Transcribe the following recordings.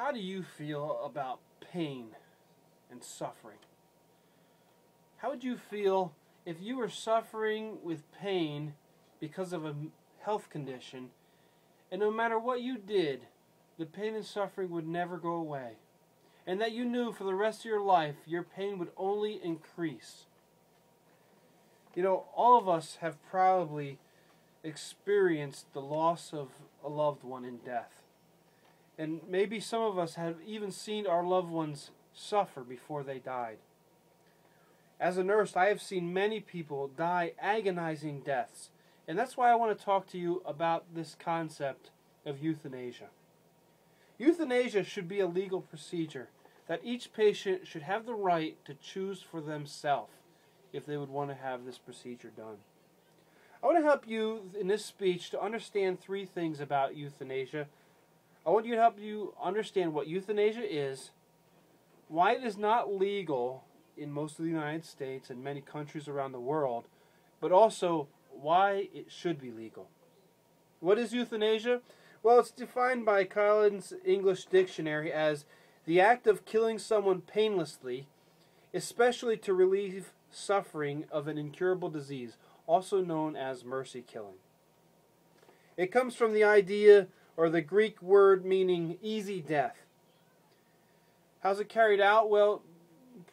How do you feel about pain and suffering? How would you feel if you were suffering with pain because of a health condition, and no matter what you did, the pain and suffering would never go away, and that you knew for the rest of your life your pain would only increase? You know, all of us have probably experienced the loss of a loved one in death. And maybe some of us have even seen our loved ones suffer before they died. As a nurse, I have seen many people die agonizing deaths. And that's why I want to talk to you about this concept of euthanasia. Euthanasia should be a legal procedure that each patient should have the right to choose for themselves if they would want to have this procedure done. I want to help you in this speech to understand three things about euthanasia. I want you to help you understand what euthanasia is, why it is not legal in most of the United States and many countries around the world, but also why it should be legal. What is euthanasia? Well, it's defined by Collins English Dictionary as the act of killing someone painlessly, especially to relieve suffering of an incurable disease, also known as mercy killing. It comes from the idea or the Greek word meaning easy death. How's it carried out? Well,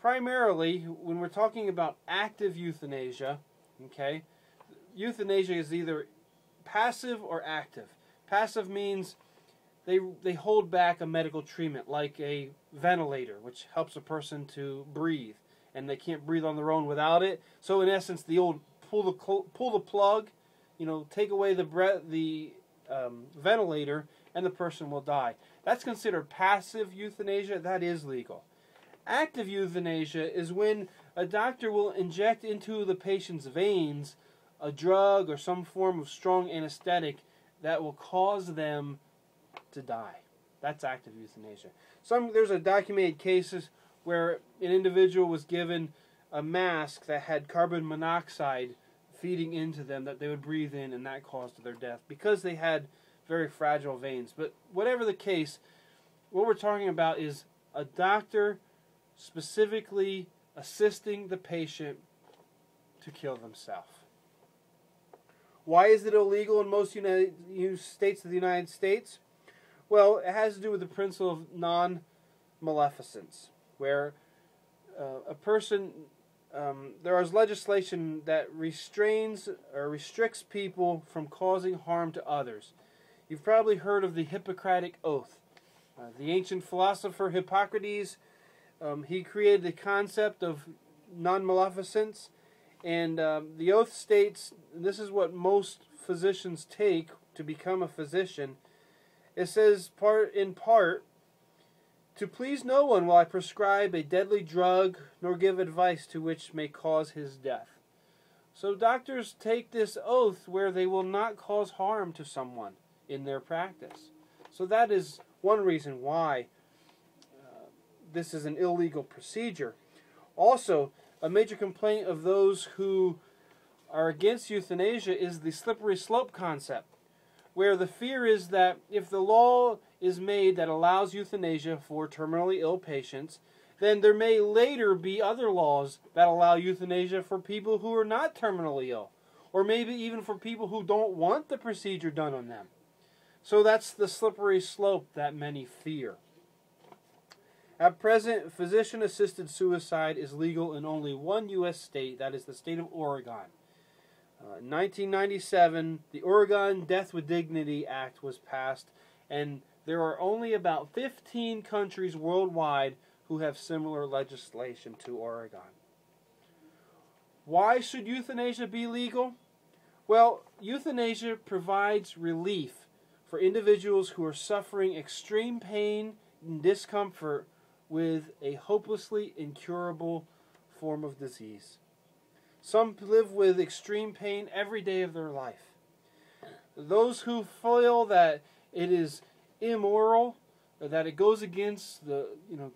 primarily when we're talking about active euthanasia, okay, euthanasia is either passive or active. Passive means they hold back a medical treatment like a ventilator, which helps a person to breathe, and they can't breathe on their own without it. So in essence, the old pull the plug, take away the ventilator, and the person will die. That's considered passive euthanasia. That is legal. Active euthanasia is when a doctor will inject into the patient's veins a drug or some form of strong anesthetic that will cause them to die. That's active euthanasia. There's a documented cases where an individual was given a mask that had carbon monoxide feeding into them that they would breathe in, and that caused their death because they had very fragile veins. But whatever the case, what we're talking about is a doctor specifically assisting the patient to kill themselves. Why is it illegal in most states of the United States? Well, it has to do with the principle of non-maleficence, where a person, there is legislation that restrains or restricts people from causing harm to others. You've probably heard of the Hippocratic Oath. The ancient philosopher Hippocrates, he created the concept of non-maleficence, and the oath states, this is what most physicians take to become a physician. It says, in part, to please no one will I prescribe a deadly drug, nor give advice to which may cause his death. So doctors take this oath where they will not cause harm to someone in their practice. So that is one reason why this is an illegal procedure. Also, a major complaint of those who are against euthanasia is the slippery slope concept, where the fear is that if the law is made that allows euthanasia for terminally ill patients, then there may later be other laws that allow euthanasia for people who are not terminally ill, or maybe even for people who don't want the procedure done on them. So that's the slippery slope that many fear. At present, physician-assisted suicide is legal in only one U.S. state, that is the state of Oregon. In 1997, the Oregon Death with Dignity Act was passed, and there are only about 15 countries worldwide who have similar legislation to Oregon. Why should euthanasia be legal? Well, euthanasia provides relief for individuals who are suffering extreme pain and discomfort with a hopelessly incurable form of disease. Some live with extreme pain every day of their life. Those who feel that it is immoral, or that it goes against the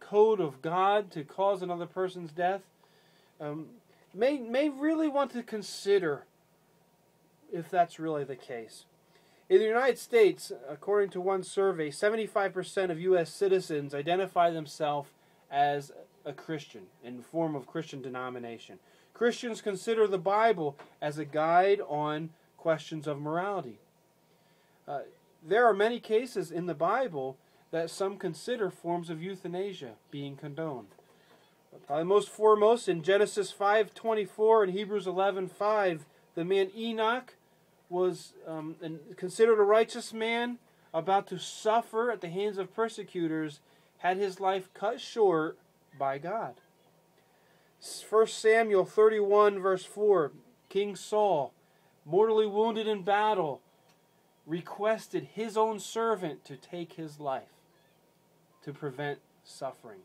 code of God to cause another person's death, may really want to consider if that's really the case. In the United States, according to one survey, 75% of U.S. citizens identify themselves as a Christian in the form of Christian denomination. Christians consider the Bible as a guide on questions of morality. There are many cases in the Bible that some consider forms of euthanasia being condoned. Probably most foremost in Genesis 5:24 and Hebrews 11:5, the man Enoch was considered a righteous man about to suffer at the hands of persecutors, had his life cut short by God. 1 Samuel 31 verse 4, King Saul, mortally wounded in battle, requested his own servant to take his life to prevent suffering.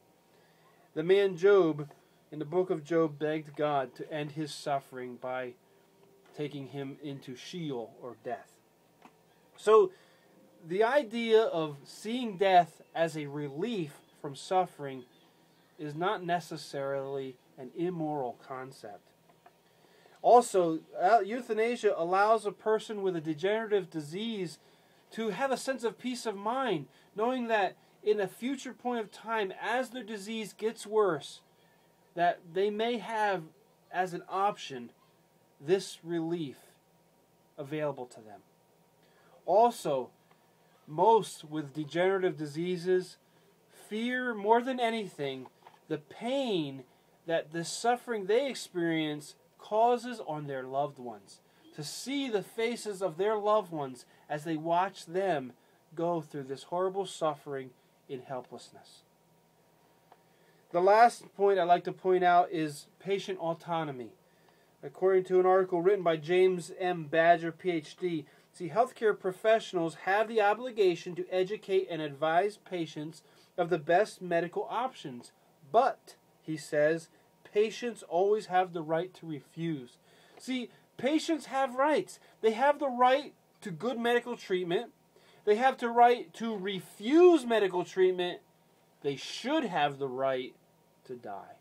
The man Job, in the book of Job, begged God to end his suffering by taking him into Sheol, or death. So, the idea of seeing death as a relief from suffering is not necessarily an immoral concept. Also, euthanasia allows a person with a degenerative disease to have a sense of peace of mind, knowing that in a future point of time, as their disease gets worse, that they may have as an option this relief available to them. Also, most with degenerative diseases fear more than anything the pain that the suffering they experience causes on their loved ones. To see the faces of their loved ones as they watch them go through this horrible suffering in helplessness. The last point I'd like to point out is patient autonomy. According to an article written by James M. Badger, Ph.D., healthcare professionals have the obligation to educate and advise patients of the best medical options. But, he says, patients always have the right to refuse. See, patients have rights. They have the right to good medical treatment. They have the right to refuse medical treatment. They should have the right to die.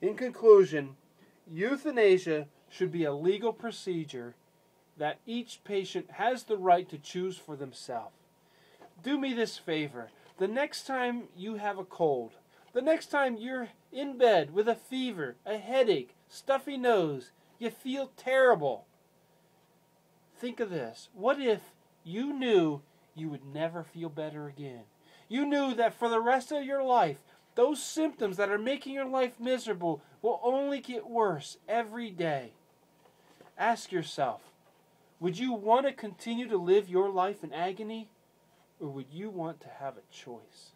In conclusion, euthanasia should be a legal procedure that each patient has the right to choose for themselves. Do me this favor. The next time you have a cold, the next time you're in bed with a fever, a headache, stuffy nose, you feel terrible, think of this. What if you knew you would never feel better again? You knew that for the rest of your life, those symptoms that are making your life miserable will only get worse every day. Ask yourself, would you want to continue to live your life in agony, or would you want to have a choice?